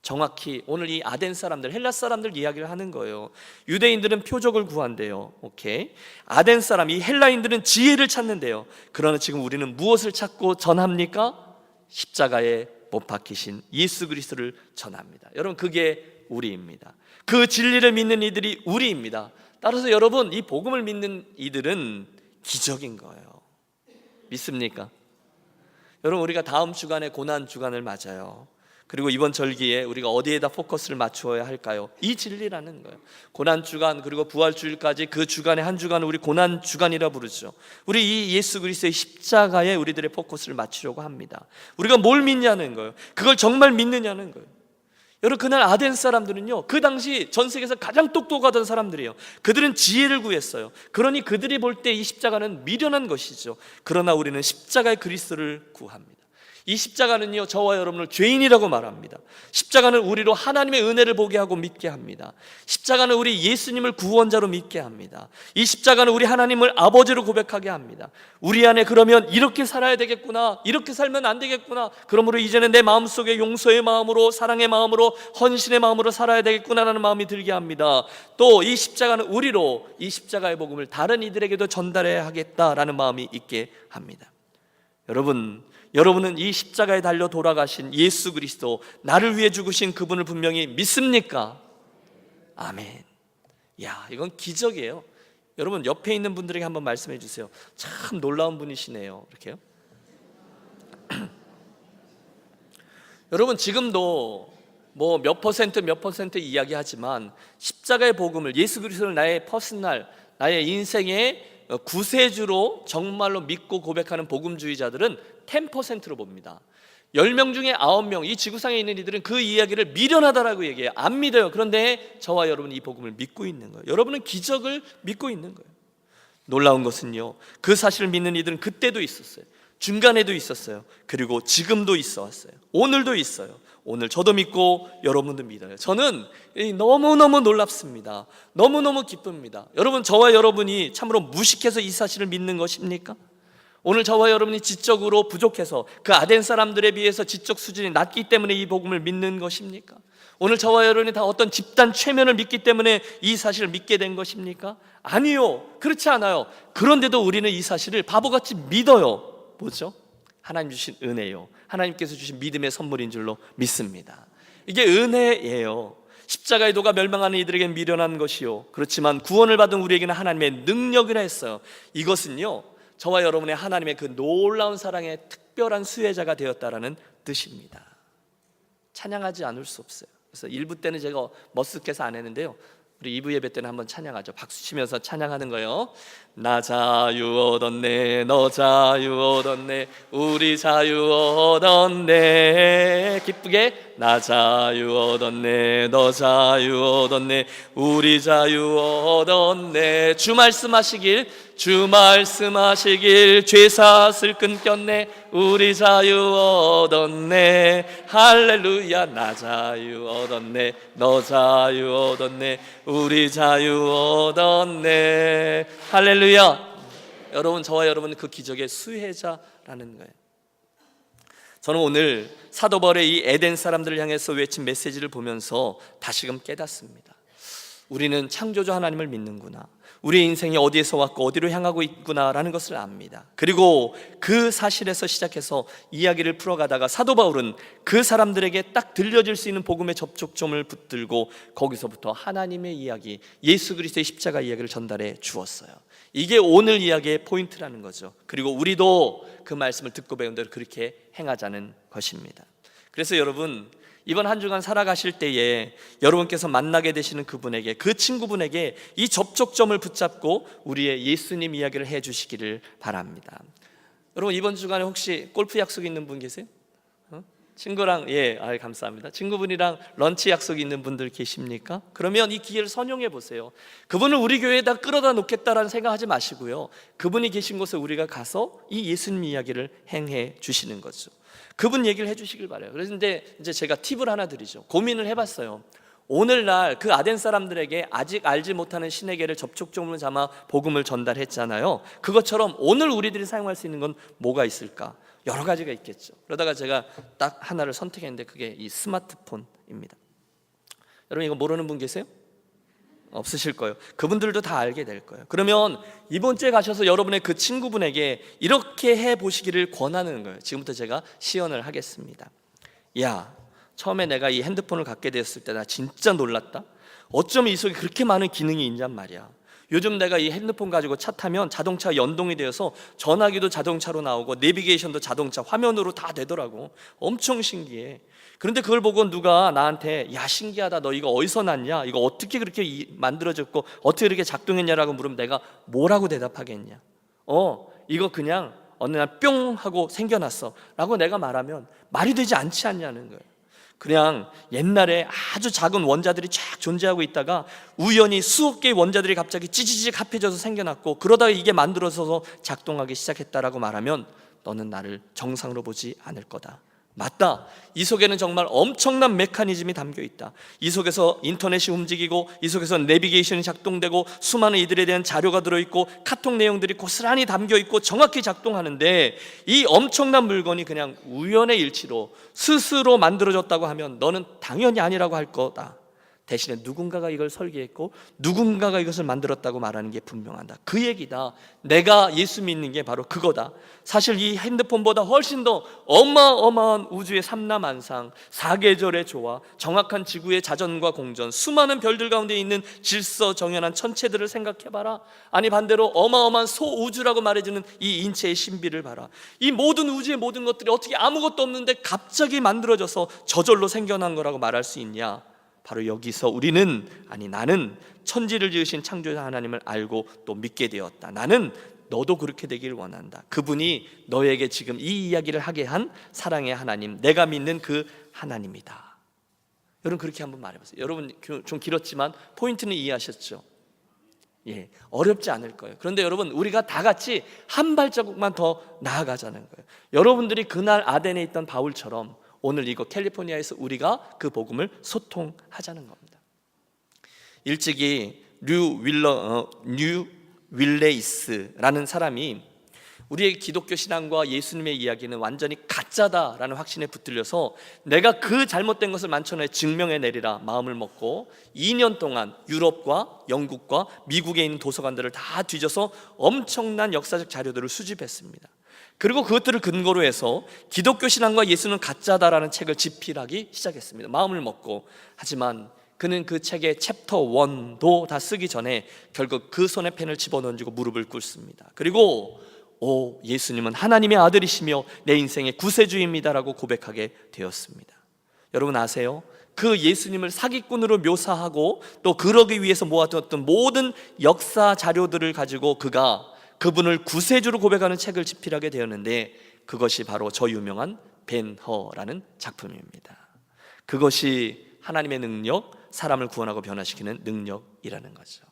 정확히 오늘 이 아덴 사람들, 헬라 사람들 이야기를 하는 거예요. 유대인들은 표적을 구한대요. 오케이. 아덴 사람, 이 헬라인들은 지혜를 찾는데요. 그러나 지금 우리는 무엇을 찾고 전합니까? 십자가에 못 박히신 예수 그리스도를 전합니다. 여러분, 그게 우리입니다. 그 진리를 믿는 이들이 우리입니다. 따라서 여러분, 이 복음을 믿는 이들은 기적인 거예요. 믿습니까? 여러분, 우리가 다음 주간에 고난 주간을 맞아요. 그리고 이번 절기에 우리가 어디에다 포커스를 맞추어야 할까요? 이 진리라는 거예요. 고난 주간 그리고 부활 주일까지 그 주간에 한 주간을 우리 고난 주간이라 부르죠. 우리 이 예수 그리스도의 십자가에 우리들의 포커스를 맞추려고 합니다. 우리가 뭘 믿냐는 거예요. 그걸 정말 믿느냐는 거예요. 여러분, 그날 아덴 사람들은요, 그 당시 전 세계에서 가장 똑똑하던 사람들이에요. 그들은 지혜를 구했어요. 그러니 그들이 볼 때 이 십자가는 미련한 것이죠. 그러나 우리는 십자가의 그리스도를 구합니다. 이 십자가는요, 저와 여러분을 죄인이라고 말합니다. 십자가는 우리로 하나님의 은혜를 보게 하고 믿게 합니다. 십자가는 우리 예수님을 구원자로 믿게 합니다. 이 십자가는 우리 하나님을 아버지로 고백하게 합니다. 우리 안에 그러면 이렇게 살아야 되겠구나, 이렇게 살면 안 되겠구나, 그러므로 이제는 내 마음속에 용서의 마음으로, 사랑의 마음으로, 헌신의 마음으로 살아야 되겠구나라는 마음이 들게 합니다. 또 이 십자가는 우리로 이 십자가의 복음을 다른 이들에게도 전달해야 하겠다라는 마음이 있게 합니다. 여러분은 이 십자가에 달려 돌아가신 예수 그리스도, 나를 위해 죽으신 그분을 분명히 믿습니까? 아멘. 야, 이건 기적이에요. 여러분, 옆에 있는 분들에게 한번 말씀해 주세요. 참 놀라운 분이시네요. 이렇게요. 여러분, 지금도 뭐 몇 퍼센트 이야기하지만 십자가의 복음을, 예수 그리스도를 나의 퍼스널, 나의 인생의 구세주로 정말로 믿고 고백하는 복음주의자들은 10%로 봅니다. 10명 중에 9명, 이 지구상에 있는 이들은 그 이야기를 미련하다라고 얘기해요. 안 믿어요. 그런데 저와 여러분은 이 복음을 믿고 있는 거예요. 여러분은 기적을 믿고 있는 거예요. 놀라운 것은요, 그 사실을 믿는 이들은 그때도 있었어요. 중간에도 있었어요. 그리고 지금도 있어 왔어요. 오늘도 있어요. 오늘 저도 믿고 여러분도 믿어요. 저는 너무너무 놀랍습니다. 너무너무 기쁩니다. 여러분, 저와 여러분이 참으로 무식해서 이 사실을 믿는 것입니까? 오늘 저와 여러분이 지적으로 부족해서 그 아덴 사람들에 비해서 지적 수준이 낮기 때문에 이 복음을 믿는 것입니까? 오늘 저와 여러분이 다 어떤 집단 최면을 믿기 때문에 이 사실을 믿게 된 것입니까? 아니요, 그렇지 않아요. 그런데도 우리는 이 사실을 바보같이 믿어요. 뭐죠? 하나님 주신 은혜요, 하나님께서 주신 믿음의 선물인 줄로 믿습니다. 이게 은혜예요. 십자가의 도가 멸망하는 이들에게는 미련한 것이요, 그렇지만 구원을 받은 우리에게는 하나님의 능력이라 했어요. 이것은요, 저와 여러분의 하나님의 그 놀라운 사랑의 특별한 수혜자가 되었다라는 뜻입니다. 찬양하지 않을 수 없어요. 그래서 1부 때는 제가 머쓱해서 안 했는데요, 우리 2부 예배 때는 한번 찬양하죠. 박수 치면서 찬양하는 거예요. 나 자유 얻었네, 너 자유 얻었네, 우리 자유 얻었네. 기쁘게 나 자유 얻었네, 너 자유 얻었네, 우리 자유 얻었네. 주 말씀하시길 죄 사슬 끊겼네, 우리 자유 얻었네. 할렐루야. 나 자유 얻었네, 너 자유 얻었네, 우리 자유 얻었네. 할렐루야. 여러분, 저와 여러분은 그 기적의 수혜자라는 거예요. 저는 오늘 사도 바울의 이 에덴 사람들을 향해서 외친 메시지를 보면서 다시금 깨닫습니다. 우리는 창조주 하나님을 믿는구나, 우리 인생이 어디에서 왔고 어디로 향하고 있구나라는 것을 압니다. 그리고 그 사실에서 시작해서 이야기를 풀어가다가 사도 바울은 그 사람들에게 딱 들려질 수 있는 복음의 접촉점을 붙들고 거기서부터 하나님의 이야기, 예수 그리스도의 십자가 이야기를 전달해 주었어요. 이게 오늘 이야기의 포인트라는 거죠. 그리고 우리도 그 말씀을 듣고 배운 대로 그렇게 행하자는 것입니다. 그래서 여러분, 이번 한 주간 살아가실 때에 여러분께서 만나게 되시는 그분에게, 그 친구분에게 이 접촉점을 붙잡고 우리의 예수님 이야기를 해주시기를 바랍니다. 여러분, 이번 주간에 혹시 골프 약속 있는 분 계세요? 친구랑 감사합니다. 친구분이랑 런치 약속이 있는 분들 계십니까? 그러면 이 기회를 선용해 보세요. 그분을 우리 교회에다 끌어다 놓겠다라는 생각하지 마시고요. 그분이 계신 곳에 우리가 가서 이 예수님 이야기를 행해 주시는 거죠. 그분 얘기를 해주시길 바라요. 그런데 이제 제가 팁을 하나 드리죠. 고민을 해봤어요. 오늘날 그 아덴 사람들에게 아직 알지 못하는 신에게를 접촉점으로 삼아 복음을 전달했잖아요. 그것처럼 오늘 우리들이 사용할 수 있는 건 뭐가 있을까? 여러 가지가 있겠죠. 그러다가 제가 딱 하나를 선택했는데 그게 이 스마트폰입니다. 여러분 이거 모르는 분 계세요? 없으실 거예요. 그분들도 다 알게 될 거예요. 그러면 이번 주에 가셔서 여러분의 그 친구분에게 이렇게 해보시기를 권하는 거예요. 지금부터 제가 시연을 하겠습니다. 야, 처음에 내가 이 핸드폰을 갖게 되었을 때 나 진짜 놀랐다. 어쩌면 이 속에 그렇게 많은 기능이 있냔 말이야. 요즘 내가 이 핸드폰 가지고 차 타면 자동차 연동이 되어서 전화기도 자동차로 나오고 내비게이션도 자동차 화면으로 다 되더라고. 엄청 신기해. 그런데 그걸 보고 누가 나한테 야 신기하다, 너 이거 어디서 났냐, 이거 어떻게 그렇게 만들어졌고 어떻게 그렇게 작동했냐라고 물으면 내가 뭐라고 대답하겠냐. 이거 그냥 어느 날 뿅 하고 생겨났어 라고 내가 말하면 말이 되지 않지 않냐는 거예요. 그냥 옛날에 아주 작은 원자들이 쫙 존재하고 있다가 우연히 수억 개의 원자들이 갑자기 찌지직 합해져서 생겨났고 그러다가 이게 만들어져서 작동하기 시작했다라고 말하면 너는 나를 정상으로 보지 않을 거다. 맞다. 이 속에는 정말 엄청난 메커니즘이 담겨 있다. 이 속에서 인터넷이 움직이고 이 속에서 내비게이션이 작동되고 수많은 이들에 대한 자료가 들어있고 카톡 내용들이 고스란히 담겨 있고 정확히 작동하는데 이 엄청난 물건이 그냥 우연의 일치로 스스로 만들어졌다고 하면 너는 당연히 아니라고 할 거다. 대신에 누군가가 이걸 설계했고 누군가가 이것을 만들었다고 말하는 게 분명하다. 그 얘기다. 내가 예수 믿는 게 바로 그거다. 사실 이 핸드폰보다 훨씬 더 어마어마한 우주의 삼라만상, 사계절의 조화, 정확한 지구의 자전과 공전, 수많은 별들 가운데 있는 질서정연한 천체들을 생각해봐라. 아니 반대로 어마어마한 소우주라고 말해주는 이 인체의 신비를 봐라. 이 모든 우주의 모든 것들이 어떻게 아무것도 없는데 갑자기 만들어져서 저절로 생겨난 거라고 말할 수 있냐. 바로 여기서 우리는, 아니 나는 천지를 지으신 창조자 하나님을 알고 또 믿게 되었다. 나는 너도 그렇게 되길 원한다. 그분이 너에게 지금 이 이야기를 하게 한 사랑의 하나님, 내가 믿는 그 하나님이다. 여러분 그렇게 한번 말해보세요. 여러분 좀 길었지만 포인트는 이해하셨죠? 어렵지 않을 거예요. 그런데 여러분 우리가 다 같이 한 발자국만 더 나아가자는 거예요. 여러분들이 그날 아덴에 있던 바울처럼 오늘 이거 캘리포니아에서 우리가 그 복음을 소통하자는 겁니다. 일찍이 뉴 윌레이스라는 사람이 우리의 기독교 신앙과 예수님의 이야기는 완전히 가짜다라는 확신에 붙들려서 내가 그 잘못된 것을 만천하에 증명해 내리라 마음을 먹고 2년 동안 유럽과 영국과 미국에 있는 도서관들을 다 뒤져서 엄청난 역사적 자료들을 수집했습니다. 그리고 그것들을 근거로 해서 기독교 신앙과 예수는 가짜다라는 책을 집필하기 시작했습니다. 마음을 먹고. 하지만 그는 그 책의 챕터 1도 다 쓰기 전에 결국 그 손에 펜을 집어던지고 무릎을 꿇습니다. 그리고 예수님은 하나님의 아들이시며 내 인생의 구세주입니다라고 고백하게 되었습니다. 여러분 아세요? 그 예수님을 사기꾼으로 묘사하고 또 그러기 위해서 모아두었던 모든 역사 자료들을 가지고 그분을 구세주로 고백하는 책을 집필하게 되었는데 그것이 바로 저 유명한 벤허라는 작품입니다. 그것이 하나님의 능력, 사람을 구원하고 변화시키는 능력이라는 거죠.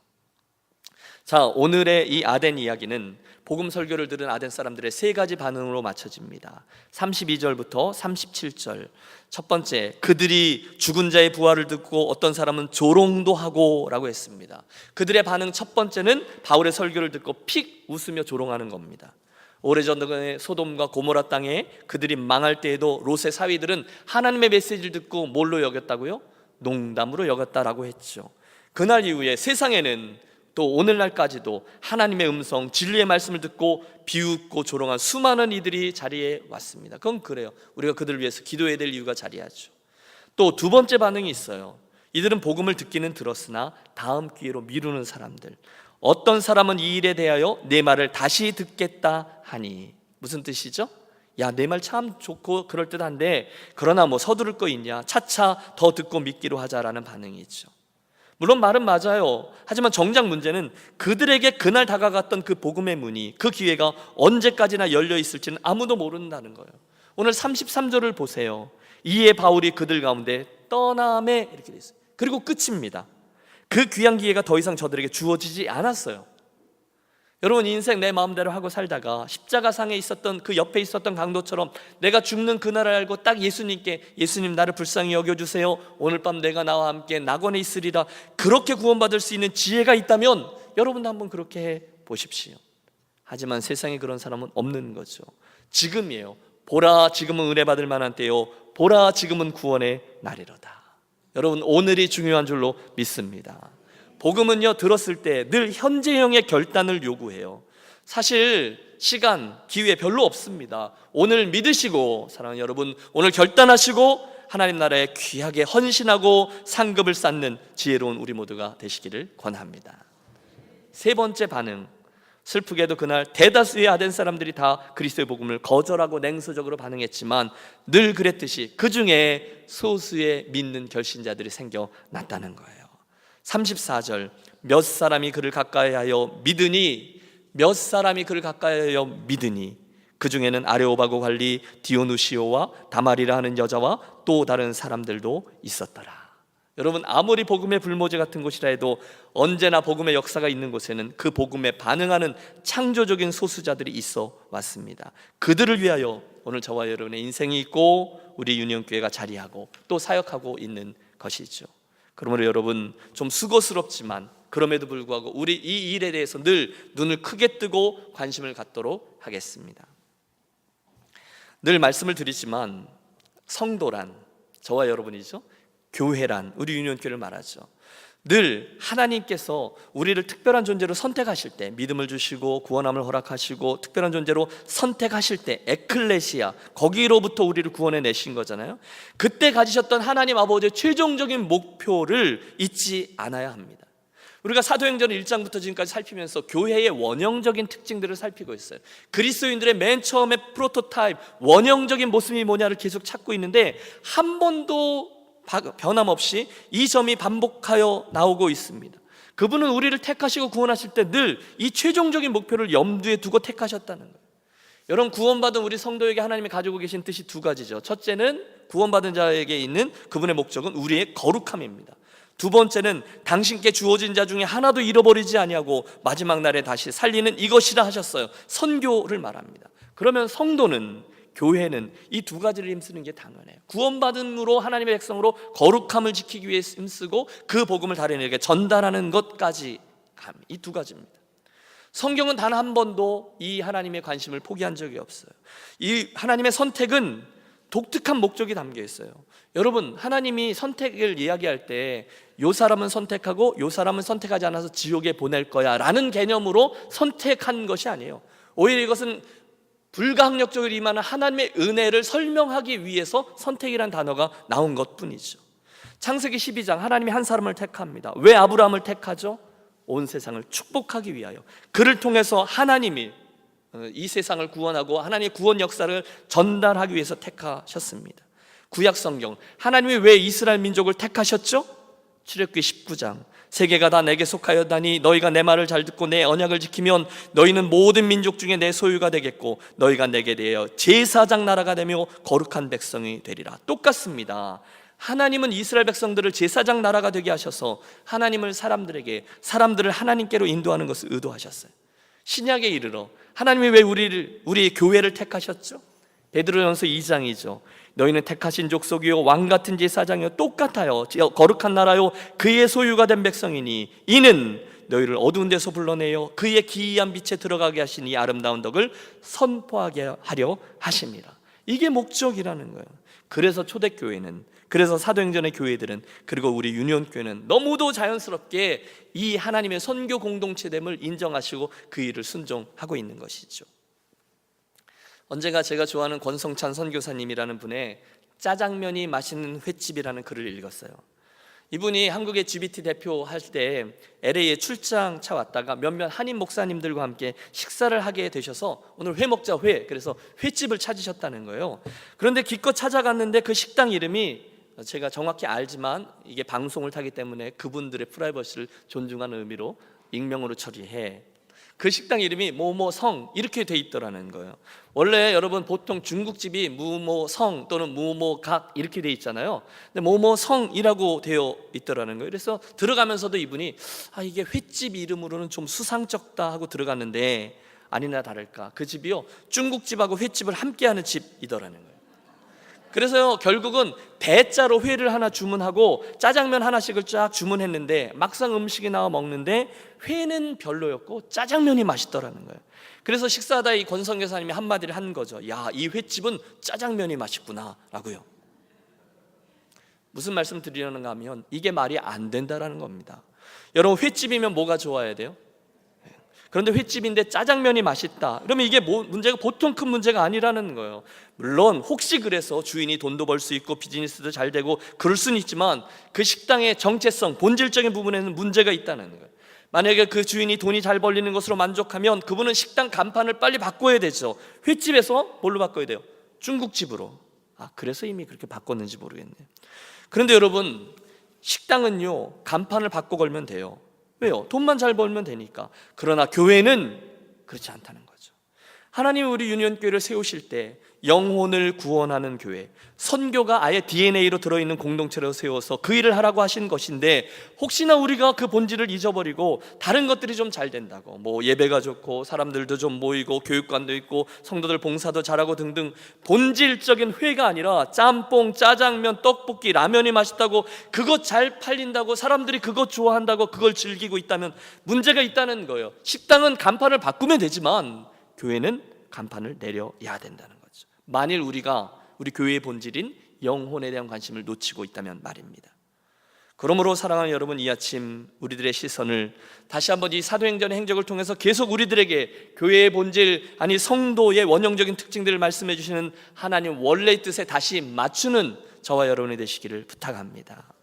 자, 오늘의 이 아덴 이야기는 복음 설교를 들은 아덴 사람들의 세 가지 반응으로 맞춰집니다. 32절부터 37절. 첫 번째, 그들이 죽은 자의 부활을 듣고 어떤 사람은 조롱도 하고 라고 했습니다. 그들의 반응 첫 번째는 바울의 설교를 듣고 픽 웃으며 조롱하는 겁니다. 오래전에 소돔과 고모라 땅에 그들이 망할 때에도 롯의 사위들은 하나님의 메시지를 듣고 뭘로 여겼다고요? 농담으로 여겼다라고 했죠. 그날 이후에 세상에는 또 오늘날까지도 하나님의 음성, 진리의 말씀을 듣고 비웃고 조롱한 수많은 이들이 자리에 왔습니다. 그건 그래요. 우리가 그들을 위해서 기도해야 될 이유가 자리하죠. 또 두 번째 반응이 있어요. 이들은 복음을 듣기는 들었으나 다음 기회로 미루는 사람들. 어떤 사람은 이 일에 대하여 내 말을 다시 듣겠다 하니. 무슨 뜻이죠? 야, 내 말 참 좋고 그럴듯한데 그러나 뭐 서두를 거 있냐, 차차 더 듣고 믿기로 하자라는 반응이 있죠. 물론 말은 맞아요. 하지만 정작 문제는 그들에게 그날 다가갔던 그 복음의 문이, 그 기회가 언제까지나 열려 있을지는 아무도 모른다는 거예요. 오늘 33절을 보세요. 이에 바울이 그들 가운데 떠남에 이렇게 돼 있어요. 그리고 끝입니다. 그 귀한 기회가 더 이상 저들에게 주어지지 않았어요. 여러분, 인생 내 마음대로 하고 살다가 십자가상에 있었던 그 옆에 있었던 강도처럼 내가 죽는 그날을 알고 딱 예수님께 예수님 나를 불쌍히 여겨주세요, 오늘 밤 내가 나와 함께 낙원에 있으리라, 그렇게 구원받을 수 있는 지혜가 있다면 여러분도 한번 그렇게 해 보십시오. 하지만 세상에 그런 사람은 없는 거죠. 지금이에요. 보라 지금은 은혜 받을 만한 때요, 보라 지금은 구원의 날이로다. 여러분, 오늘이 중요한 줄로 믿습니다. 복음은요, 들었을 때 늘 현재형의 결단을 요구해요. 사실 시간, 기회 별로 없습니다. 오늘 믿으시고, 사랑하는 여러분, 오늘 결단하시고 하나님 나라에 귀하게 헌신하고 상급을 쌓는 지혜로운 우리 모두가 되시기를 권합니다. 세 번째 반응, 슬프게도 그날 대다수의 아덴 사람들이 다 그리스도의 복음을 거절하고 냉소적으로 반응했지만 늘 그랬듯이 그 중에 소수의 믿는 결신자들이 생겨났다는 거예요. 34절, 몇 사람이 그를 가까이하여 믿으니, 몇 사람이 그를 가까이하여 믿으니, 그 중에는 아레오바고 관리 디오누시오와 다말이라 하는 여자와 또 다른 사람들도 있었더라. 여러분, 아무리 복음의 불모지 같은 곳이라 해도 언제나 복음의 역사가 있는 곳에는 그 복음에 반응하는 창조적인 소수자들이 있어 왔습니다. 그들을 위하여 오늘 저와 여러분의 인생이 있고 우리 유년교회가 자리하고 또 사역하고 있는 것이죠. 그러므로 여러분, 좀 수고스럽지만 그럼에도 불구하고 우리 이 일에 대해서 늘 눈을 크게 뜨고 관심을 갖도록 하겠습니다. 늘 말씀을 드리지만 성도란 저와 여러분이죠. 교회란 우리 유년교회를 말하죠. 늘 하나님께서 우리를 특별한 존재로 선택하실 때, 믿음을 주시고 구원함을 허락하시고 특별한 존재로 선택하실 때, 에클레시아, 거기로부터 우리를 구원해 내신 거잖아요. 그때 가지셨던 하나님 아버지의 최종적인 목표를 잊지 않아야 합니다. 우리가 사도행전 1장부터 지금까지 살피면서 교회의 원형적인 특징들을 살피고 있어요. 그리스도인들의 맨 처음에 프로토타입, 원형적인 모습이 뭐냐를 계속 찾고 있는데 한 번도 변함없이 이 점이 반복하여 나오고 있습니다. 그분은 우리를 택하시고 구원하실 때 늘 이 최종적인 목표를 염두에 두고 택하셨다는 거예요. 여러분, 구원받은 우리 성도에게 하나님이 가지고 계신 뜻이 두 가지죠. 첫째는 구원받은 자에게 있는 그분의 목적은 우리의 거룩함입니다. 두 번째는 당신께 주어진 자 중에 하나도 잃어버리지 아니하고 마지막 날에 다시 살리는 이것이라 하셨어요. 선교를 말합니다. 그러면 성도는, 교회는 이 두 가지를 힘쓰는 게 당연해요. 구원받음으로 하나님의 백성으로 거룩함을 지키기 위해 힘쓰고 그 복음을 다른 이에게 전달하는 것까지, 이 두 가지입니다. 성경은 단 한 번도 이 하나님의 관심을 포기한 적이 없어요. 이 하나님의 선택은 독특한 목적이 담겨 있어요. 여러분, 하나님이 선택을 이야기할 때 요 사람은 선택하고 요 사람은 선택하지 않아서 지옥에 보낼 거야 라는 개념으로 선택한 것이 아니에요. 오히려 이것은 불가항력적으로 임하는 하나님의 은혜를 설명하기 위해서 선택이란 단어가 나온 것뿐이죠. 창세기 12장, 하나님이 한 사람을 택합니다. 왜 아브라함을 택하죠? 온 세상을 축복하기 위하여. 그를 통해서 하나님이 이 세상을 구원하고 하나님의 구원 역사를 전달하기 위해서 택하셨습니다. 구약 성경, 하나님이 왜 이스라엘 민족을 택하셨죠? 출애굽기 19장, 세계가 다 내게 속하였다니 너희가 내 말을 잘 듣고 내 언약을 지키면 너희는 모든 민족 중에 내 소유가 되겠고 너희가 내게 대하여 제사장 나라가 되며 거룩한 백성이 되리라. 똑같습니다. 하나님은 이스라엘 백성들을 제사장 나라가 되게 하셔서 하나님을 사람들을 하나님께로 인도하는 것을 의도하셨어요. 신약에 이르러 하나님이 왜 우리의 교회를 택하셨죠? 베드로전서 2장이죠. 너희는 택하신 족속이요 왕같은 제사장이요 똑같아요 거룩한 나라요 그의 소유가 된 백성이니 이는 너희를 어두운 데서 불러내어 그의 기이한 빛에 들어가게 하신 이 아름다운 덕을 선포하게 하려 하십니다. 이게 목적이라는 거예요. 그래서 초대교회는, 그래서 사도행전의 교회들은, 그리고 우리 유년교회는 너무도 자연스럽게 이 하나님의 선교 공동체됨을 인정하시고 그 일을 순종하고 있는 것이죠. 언젠가 제가 좋아하는 권성찬 선교사님이라는 분의 짜장면이 맛있는 횟집이라는 글을 읽었어요. 이분이 한국의 GBT 대표할 때 LA에 출장 차 왔다가 몇몇 한인 목사님들과 함께 식사를 하게 되셔서 오늘 회 먹자 회, 그래서 횟집을 찾으셨다는 거예요. 그런데 기껏 찾아갔는데 그 식당 이름이, 제가 정확히 알지만 이게 방송을 타기 때문에 그분들의 프라이버시를 존중하는 의미로 익명으로 처리해. 그 식당 이름이 뭐뭐성 이렇게 돼 있더라는 거예요. 원래 여러분 보통 중국집이 무모성 또는 무모각 이렇게 돼 있잖아요. 근데 뭐뭐성이라고 되어 있더라는 거예요. 그래서 들어가면서도 이분이 이게 횟집 이름으로는 좀 수상쩍다 하고 들어갔는데 아니나 다를까 그 집이요 중국집하고 횟집을 함께하는 집이더라는 거예요. 그래서 결국은 대자로 회를 하나 주문하고 짜장면 하나씩을 쫙 주문했는데 막상 음식이 나와 먹는데 회는 별로였고 짜장면이 맛있더라는 거예요. 그래서 식사하다 이 권성 여사님이 한마디를 한 거죠. 야, 이 횟집은 짜장면이 맛있구나 라고요. 무슨 말씀 드리려는가 하면 이게 말이 안 된다라는 겁니다. 여러분 횟집이면 뭐가 좋아야 돼요? 그런데 횟집인데 짜장면이 맛있다. 그러면 이게 문제가 보통 큰 문제가 아니라는 거예요. 물론 혹시 그래서 주인이 돈도 벌 수 있고 비즈니스도 잘 되고 그럴 수는 있지만 그 식당의 정체성, 본질적인 부분에는 문제가 있다는 거예요. 만약에 그 주인이 돈이 잘 벌리는 것으로 만족하면 그분은 식당 간판을 빨리 바꿔야 되죠. 횟집에서 뭘로 바꿔야 돼요? 중국집으로. 그래서 이미 그렇게 바꿨는지 모르겠네요. 그런데 여러분 식당은요 간판을 바꿔 걸면 돼요. 왜요? 돈만 잘 벌면 되니까. 그러나 교회는 그렇지 않다는 거죠. 하나님이 우리 유니온교회를 세우실 때 영혼을 구원하는 교회, 선교가 아예 DNA로 들어있는 공동체로 세워서 그 일을 하라고 하신 것인데 혹시나 우리가 그 본질을 잊어버리고 다른 것들이 좀 잘 된다고 예배가 좋고 사람들도 좀 모이고 교육관도 있고 성도들 봉사도 잘하고 등등 본질적인 회가 아니라 짬뽕, 짜장면, 떡볶이, 라면이 맛있다고 그것 잘 팔린다고 사람들이 그것 좋아한다고 그걸 즐기고 있다면 문제가 있다는 거예요. 식당은 간판을 바꾸면 되지만 교회는 간판을 내려야 된다는 거죠. 만일 우리가 우리 교회의 본질인 영혼에 대한 관심을 놓치고 있다면 말입니다. 그러므로 사랑하는 여러분, 이 아침 우리들의 시선을 다시 한번 이 사도행전의 행적을 통해서 계속 우리들에게 교회의 본질, 아니 성도의 원형적인 특징들을 말씀해 주시는 하나님 원래의 뜻에 다시 맞추는 저와 여러분이 되시기를 부탁합니다.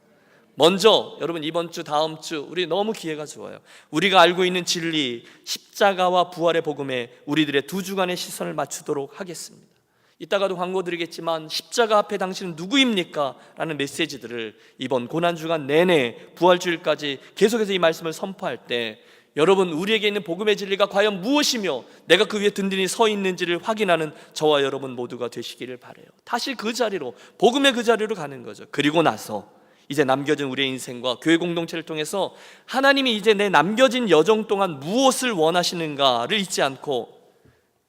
먼저 여러분 이번 주 다음 주 우리 너무 기회가 좋아요. 우리가 알고 있는 진리 십자가와 부활의 복음에 우리들의 두 주간의 시선을 맞추도록 하겠습니다. 이따가도 광고 드리겠지만 십자가 앞에 당신은 누구입니까? 라는 메시지들을 이번 고난주간 내내 부활주일까지 계속해서 이 말씀을 선포할 때 여러분 우리에게 있는 복음의 진리가 과연 무엇이며 내가 그 위에 든든히 서 있는지를 확인하는 저와 여러분 모두가 되시기를 바라요. 다시 그 자리로 복음의 그 자리로 가는 거죠. 그리고 나서 이제 남겨진 우리의 인생과 교회 공동체를 통해서 하나님이 이제 내 남겨진 여정 동안 무엇을 원하시는가를 잊지 않고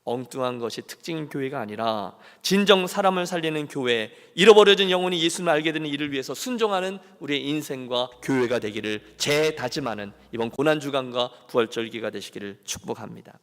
엉뚱한 것이 특징인 교회가 아니라 진정 사람을 살리는 교회, 잃어버려진 영혼이 예수님을 알게 되는 일을 위해서 순종하는 우리의 인생과 교회가 되기를 재다짐하는 이번 고난주간과 부활절기가 되시기를 축복합니다.